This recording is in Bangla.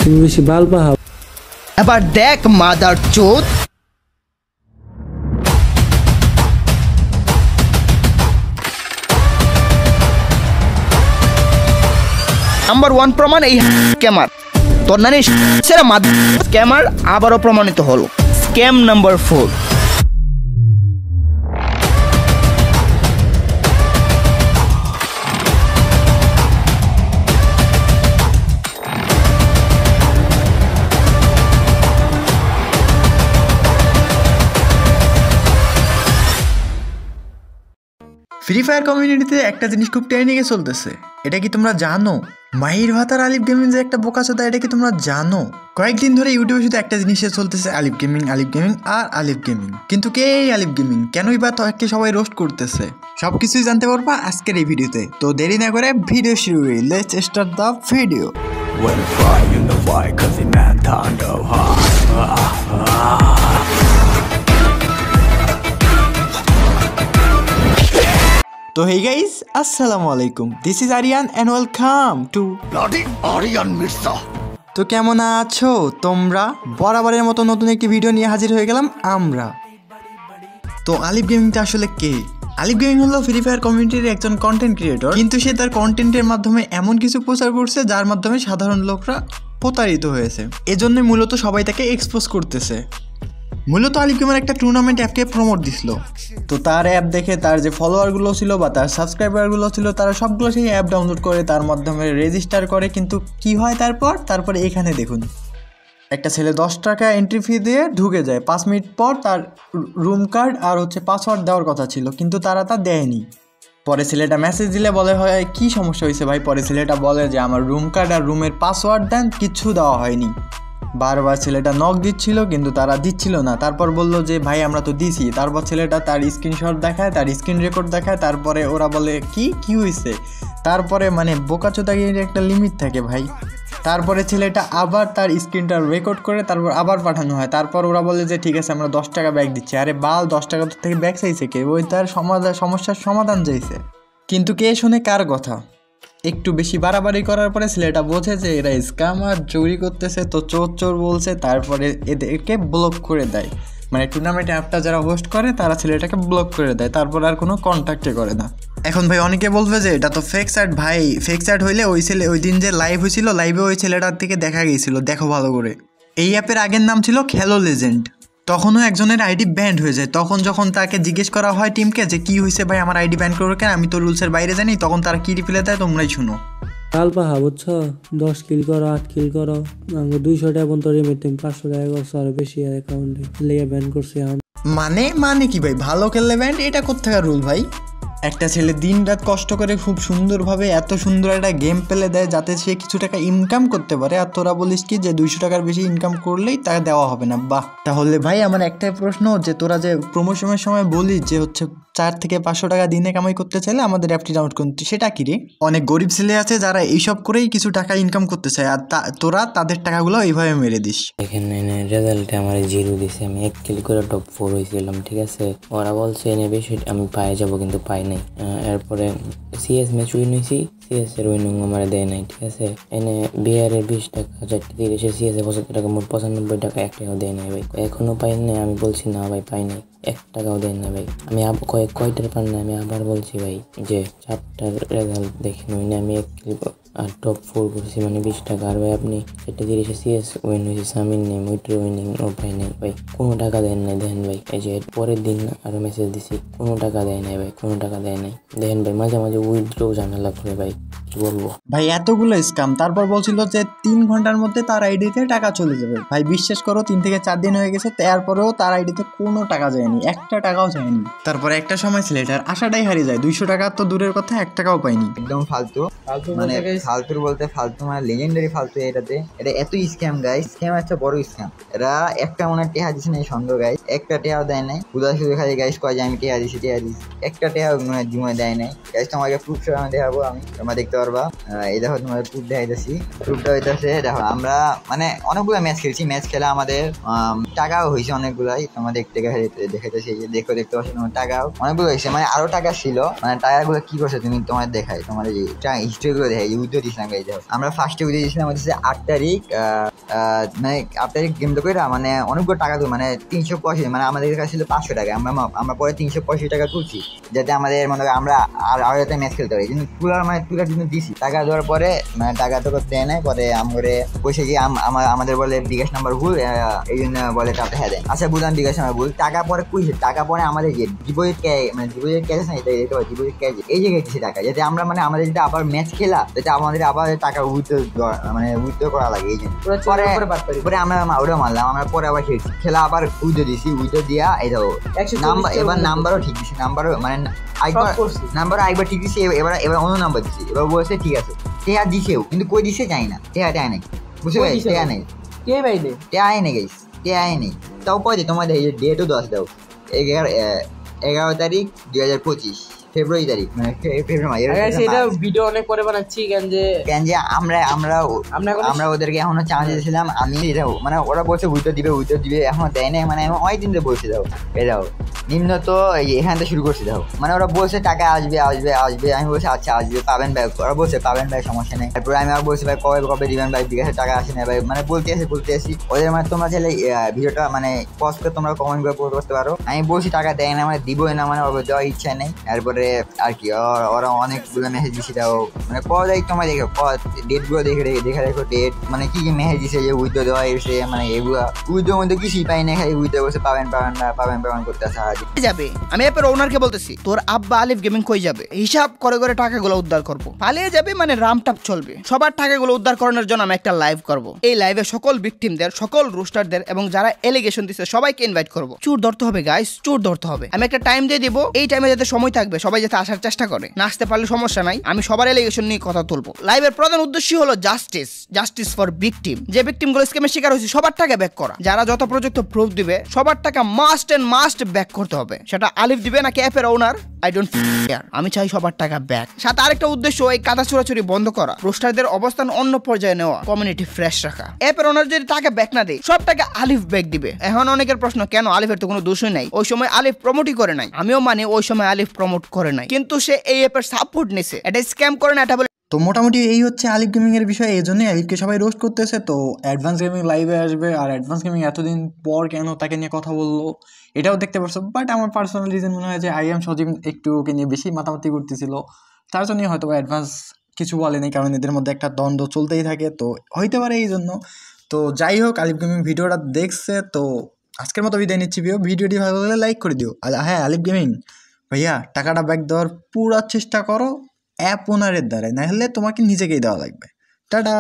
তুমি বেশি বাল পাহা। এবার দেখ মাদার চোদ। নাম্বার 1 প্রমাণ এই স্ক্যামার। তোর নানি সেরা মাদার স্ক্যামার আবারও প্রমাণিত হলো। Scam number 4। ফ্রি ফায়ার কমিউনিটিতে একটা জিনিস খুব ট্রেন্ডিংয়ে চলতেছে, এটা কি তোমরা জানো? মাহির ভাতার আলিফ গেমিং যে একটা বোকাচোদা, এটা কি তোমরা জানো? কয়েকদিন ধরে ইউটিউবে শুধু একটা জিনিসে চলতেছে, আলিফ গেমিং আর আলিফ গেমিং। কিন্তু কে এই আলিফ গেমিং? কেনই বা তাকে সবাই রোস্ট করতেছে? সবকিছুই জানতে পারবা আজকের এই ভিডিওতে। তো দেরি না করে ভিডিও শুরু করি। Let's start the video. তো হেই গাইস, আসসালামু আলাইকুম। This is Aryan and welcome to bloody Aryan Mirza. তো কেমন আছো তোমরা? বরাবরের মতো নতুন একটি ভিডিও নিয়ে হাজির হয়ে গেলাম আমরা। তো আলিফ গেমিংটা আসলে কে? আলিফ গেমিং হলো ফ্রি ফায়ার কমিউনিটির একজন কন্টেন্ট ক্রিয়েটর, কিন্তু সে তার কন্টেন্টের মাধ্যমে এমন কিছু প্রচার করছে যার মাধ্যমে সাধারণ লোকরা প্রতারিত হয়েছে। এজন্য মূলত সবাই তাকে এক্সপোজ করতেছে। মূলত আলিফ গেমার একটা টুর্নামেন্ট অ্যাপকে প্রমোট দিছিল। তো তার অ্যাপ দেখে তার যে ফলোয়ারগুলো ছিল বা তার সাবস্ক্রাইবারগুলো ছিল, তারা সবগুলো সেই অ্যাপ ডাউনলোড করে তার মাধ্যমে রেজিস্টার করে। কিন্তু কি হয় তারপরে এখানে দেখুন, একটা ছেলে 10 টাকা এন্ট্রি ফি দিয়ে ঢুকে যায়। 5 মিনিট পর তার রুম কার্ড আর পাসওয়ার্ড দেওয়ার কথা ছিল, কিন্তু তারা তা দেয়নি। পরে ছেলেটা মেসেজ দিলে বলে হয় কি সমস্যা হয়েছে ভাই? পরে ছেলেটা বলে যে আমার রুম কার্ড আর রুমের পাসওয়ার্ড দেন, কিচ্ছু দেওয়া হয়নি। বারবার ছেলেটা নক দিচ্ছিল কিন্তু তারা দিচ্ছিল না। তারপর বললো যে ভাই আমরা তো দিছি। তারপর ছেলেটা তার স্ক্রিনশট দেখায়, তার স্ক্রিন রেকর্ড দেখায়। তারপরে ওরা বলে কি হয়েছে? তারপরে মানে বোকাচোদাগিরির একটা লিমিট থাকে ভাই। তারপরে ছেলেটা আবার তার স্ক্রিনটা রেকর্ড করে তারপর আবার পাঠানো হয়। তারপর ওরা বলে যে ঠিক আছে আমরা 10 টাকা ব্যাক দিচ্ছি। আরে বাল, 10 টাকা থেকে ব্যাক চাইছে কে? ওই তার সমস্যার সমাধান চাইছে। কিন্তু কে শোনে কার কথা? একটু বেশি বাড়াবাড়ি করার পরে ছেলেটা বোঝে যে এরা স্ক্যামার, চুরি করতেছে। তো চোর বলছে। তারপরে এদেরকে ব্লক করে দেয়। মানে টুর্নামেন্ট অ্যাপটা যারা হোস্ট করে তারা ছেলেটাকে ব্লক করে দেয়। তারপর আর কোনো কন্ট্যাক্টে করে না। এখন ভাই অনেকে বলবে যে এটা তো ফেক সাইট। ভাই ফেক সাইট হইলে ওই দিন যে লাইভ হয়েছিল, লাইভে ওই ছেলেটার থেকে দেখা গিয়েছিল। দেখো ভালো করে, এই অ্যাপের আগের নাম ছিল খেলো লেজেন্ড। তখনও একজনের আইডি ব্যান্ড হয়ে যায়। যখন তাকে জিজ্ঞেস করা হয় টিমকে যে কি হয়েছে ভাই, আমার আইডি ব্যান্ড করো কেন, আমি তো রুলসের বাইরে জানি, তখন তারা কি রিপ্লাই দেয় তোমরাই শুনো। বাল পাহা বুঝছো? 10 কিল করো, 8 কিল করো, 200 টাকা পর্যন্ত রিমিট, 500 টাকা করছো আর বেশি অ্যাকাউন্টে লেগে ব্যান করছে। মানে কি ভাই? ভালো খেললে ব্যান্ড? এটা কোথাকার রুল ভাই? একটা ছেলে দিন রাত কষ্ট করে খুব সুন্দরভাবে এত সুন্দর একটা গেম প্লে দেয় যাতে সে কিছু টাকা ইনকাম করতে পারে, আর তোরা বলিস কি যে 200 টাকার বেশি ইনকাম করলেই তাকে দেওয়া হবে না। বাহ, তাহলে ভাই আমার একটাই প্রশ্ন, যে তোরা যে প্রমোশনের সময় বলিস যে 4 থেকে 500 টাকা দিনে কামাই করতে চাইলে আমাদের অ্যাপটি ডাউনলোড করতে, সেটা কি রে? অনেক গরিব ছেলে আছে যারা এইসব করেই কিছু টাকা ইনকাম করতে চায়, আর তোরা তাদের টাকাগুলো এইভাবে মেরে দিস। এখানে রেজাল্টে আমার 0 দিছে। আমি 1 কিল করে টপ 4 হয়েছিলাম, ঠিক আছে? ওরা বলছে এনে বেশি আমি পায়ে যাব, কিন্তু পাই নাই। এরপরে সিএস ম্যাচ উইন হয়েছি, সিএস এর উইনিং আমার দেয় নাই, ঠিক আছে? এনে বিআরের 20 টাকা, 430, সিএস এ 75 টাকা, মোট 95 টাকা, 1 টাকাও দেয় নাই ভাই। এখনো পাই নাই। আমি বলছি না ভাই পাই নাই, 1 টাকাও দেন না ভাই। আমি কয়টার পার না, আমি আবার বলছি ভাই যে 4টার রেজাল্ট দেখে নই না, আমি 1 কিল আর টপ 4 করছি, মানে 20 টাকা। আর ভাই আপনি 430 সিএস উইন হয়েছে, সামিন নেই, মইট্রি উইনিং ও পাই নাই ভাই। কোনো টাকা দেন নাই, দেখেন ভাই। এই যে পরের দিন আরো মেসেজ দিছি, কোনো টাকা দেয় নাই ভাই, কোনো টাকা দেয় নাই। দেখেন ভাই মাঝে মাঝে উইথড্রও ঝামেলা করে ভাই, কি বলবো ভাই? এতগুলো স্ক্যাম। তারপর বলছিল যে 3 ঘন্টার মধ্যে তার আইডিতে টাকা চলে যাবে। ভাই বিশ্বাস করো 3 থেকে 4 দিন হয়ে গেছে, তারপরেও তার আইডিতে কোনো টাকা যায়নি, 1টা টাকাও যায়নি। তারপরে একটা সময় ছেলেটার আশাটাই হারিয়ে যায়। 200 টাকা তো দূরের কথা, 1 টাকাও পাইনি। একদম ফালতু, মানে ফালতুর বলতে ফালতু, মানে লেজেন্ডারি ফালতু। এটা এত স্ক্যাম গাইস, স্ক্যাম একটা বড় স্ক্যাম। এরা একটা মনে টেহা দিচ্ছে না, সন্দেহ গাইস, একটা টেহাও দেয় নাই। উদা শুধু খালি গাইস কয় যে আমি টেহা দিছি, একটা টেহা জীবনে দেয় নাই গাইস। তোমাকে প্রুফ সহ আমি দেখাবো। আমি তোমরা দেখতে দেখতে পারবা। এই দেখো তোমার প্রুফ দেখাইতেছি। প্রুফটা হইতেছে দেখো আমরা মানে অনেকগুলো ম্যাচ খেলছি, ম্যাচ খেলে আমাদের টাকাও হয়েছে অনেকগুলাই, তোমার দেখাইতেছি। এই যে দেখতে পাচ্ছি তোমার টাকাও অনেকগুলো হয়েছে, মানে আরো টাকা ছিল, মানে টাকাগুলো কি করছে তুমি তোমার দেখাই, তোমার এই হিস্ট্রি গুলো দেখাই। উইথড্র দিয়েছিলাম এই দেখো, আমরা ফার্স্টে উইথড্র দিয়েছিলাম হচ্ছে 8 তারিখ, মানে 8 তারিখ গেমটা করে মানে অনেকগুলো টাকা তুল, মানে 385, মানে আমাদের কাছে ছিল 500 টাকা, আমরা পরে 385 টাকা তুলছি, যাতে আমাদের মনে হয় আমরা আরো যাতে ম্যাচ খেলতে পারি। কিন্তু তুলার জন্য দিছি, টাকা দেওয়ার পরে মানে টাকা তো দেয় নাই, পরে আমরা বসে গিয়ে আমাদের বলে বিকাশ নাম্বার ভুল, এই জন্য বলে টাকা হ্যাঁ দেয়। আচ্ছা বুঝলাম বিকাশ নাম্বার ভুল, টাকা পরে কুইছে, টাকা পরে আমাদের যে ডিপোজিট মানে ডিপোজিট ক্যাশ না, এটা ডিপোজিট ক্যাশ এই জায়গায় দিচ্ছে টাকা, যাতে আমরা মানে আমাদের যদি আবার ম্যাচ খেলা, যাতে আমাদের আবার টাকা উইথড্র করা লাগে, এই জন্য পরে আমরা ওটা মারলাম, আমরা পরে আবার খেলছি, খেলা আবার উইথড্র দিছি, উইথড্র দিয়া এই দেখো নাম্বার, এবার নাম্বারও ঠিক দিছি, নাম্বারও মানে নাম্বার একবার ঠিক দিছি, এবার অন্য নাম্বার দিছি, এবার বলছে ঠিক আছে, টেহা দিছেও, কিন্তু কই দিছে জানি না, টেহা নেই, বুঝতে পারছি, টেহা নেই, টেহা নেই গাইস, টেহা নেই। তাও কয় যে তোমাদের এই ডেটও 10 দাও, 11 তারিখ 2025 ফেব্রুয়ারি তারিখ, মানে ফেব্রুয়ারি সেটা ভিডিও অনেক পরে বানাচ্ছি, কেন যে আমরা ওদেরকে এখনো চান্স দিয়েছিলাম। আমি মানে ওরা বলছে উইথড্র দিবে, এখনো দেয় নাই, মানে অনেক দিন ধরে বলছে দাও দাও নিম্ন তো এখান থেকে শুরু করছি দাও, মানে ওরা বলছে টাকা আসবে, আমি বলছি আচ্ছা আসবে, পাবেন ভাই, ওরা বলছে পাবেন ভাই, সমস্যা নেই। তারপরে আমি আর বলছি ভাই কবে দিবেন ভাই, বিকাশে টাকা আসে না ভাই, মানে বলতে আসি ওদের, মানে তোমরা চাইলে ভিডিওটা মানে পজ করে তোমরা কমেন্ট করে পোস্ট করতে পারো। আমি বলছি টাকা দেয় না, মানে দিবই না, মানে ওর দেওয়ার ইচ্ছা নেই। তারপরে আর কি ওরা অনেকগুলো মেসেজ দিচ্ছে দাও, মানে কয় তোমার দেখো ডেট গুলো দেখে রেখো ডেট, মানে কি মেসেজ দিচ্ছে যে উইথড্র দেওয়া এসে, মানে এগুলো উইথড্রোর মধ্যে কিছুই পাই না, খালি উইথড্র বসে পাবেন করতে আসা যাবে। আমি অ্যাপের ওনারকে বলতেছি তোর আব্বা আলিফ গেমিং কই যাবে, হিসাব করে টাকাগুলো উদ্ধার করবো, পালিয়ে যাবে মানে রামটাপ চলবে। সবার টাকাগুলো উদ্ধার করানোর জন্য আমি একটা লাইভ করব। এই লাইভে সকল ভিকটিমদের, সকল রোস্টারদের এবং যারা এলিগেশন দিচ্ছে সবাইকে ইনভাইট করব। চুর ধরতে হবে গাইস, চুর ধরতে হবে। আমি একটা টাইম দিয়ে দিব, এই টাইমে যাতে সময় থাকবে, সবাই যাতে আসার চেষ্টা করে, নাচতে পারলে সমস্যা নাই, আমি সবার এলিগেশন নিয়ে কথা তুলবো। লাইভের প্রধান উদ্দেশ্য হলো জাস্টিস ফর ভিকটিম। যে ভিকটিমগুলো স্ক্যামের শিকার হয়েছে সবার টাকা ব্যাক করা, যারা যত প্রযুক্ত প্রুফ দিবে সবার টাকা মাস্ট ব্যাক করতে হবে। সেটা আলিফ দিবে নাকি অ্যাপের ওনার, আই ডোন্ট কেয়ার, আমি চাই সবার টাকা ব্যাক। সাথে আরেকটা উদ্দেশ্য এই কাদা চুরাচুরি বন্ধ করা, রোস্টারদের অবস্থান অন্য পর্যায়ে নেওয়া, কমিউনিটি ফ্রেশ রাখা। অ্যাপের ওনার যদি টাকা ব্যাক না দেয় সব টাকা আলিফ ব্যাক দিবে। এখন অনেকের প্রশ্ন কেন, আলিফের তো কোনো দোষই নাই, ওই সময় আলিফ প্রমোটই করে নাই। আমিও মানে ওই সময় আলিফ প্রমোট করে নাই, কিন্তু সে এই অ্যাপের সাপোর্ট নিছে, এটা স্ক্যাম করে না, এটা বলে। তো মোটামুটি এই হচ্ছে আলিফ গেমিং এর বিষয়, এই জন্যই আলিফকে সবাই রোস্ট করতেছে। তো অ্যাডভান্স গেমিং লাইভে আসবে, আর অ্যাডভান্স গেমিং এতদিন পর কেন তাকে নিয়ে কথা বললো এটাও দেখতে পারছো। বাট আমার পার্সোনাল রিজন মনে হয় যে আইএম সজিম একটু ওকে নিয়ে বেশি মাতামাতি করতেছিল, তার জন্যই হয়তো অ্যাডভান্স কিছু বলেনি, কারণ এদের মধ্যে একটা দ্বন্দ্ব চলতেই থাকে, তো হইতে পারে এই জন্য। তো যাই হোক, আলিফ গেমিং ভিডিওটা দেখছে, তো আজকের মতো বিদায় নিচ্ছি। ভিডিওটি ভালো লাগলে লাইক করে দিও। আর হ্যাঁ, আলিফ গেমিং ভাইয়া টাকাটা ব্যাক দেওয়ার পুরো চেষ্টা করো অ্যাপ ওনারের দ্বারা, না হলে তোমাকে নিজেকেই দেওয়া লাগবে। টাটা।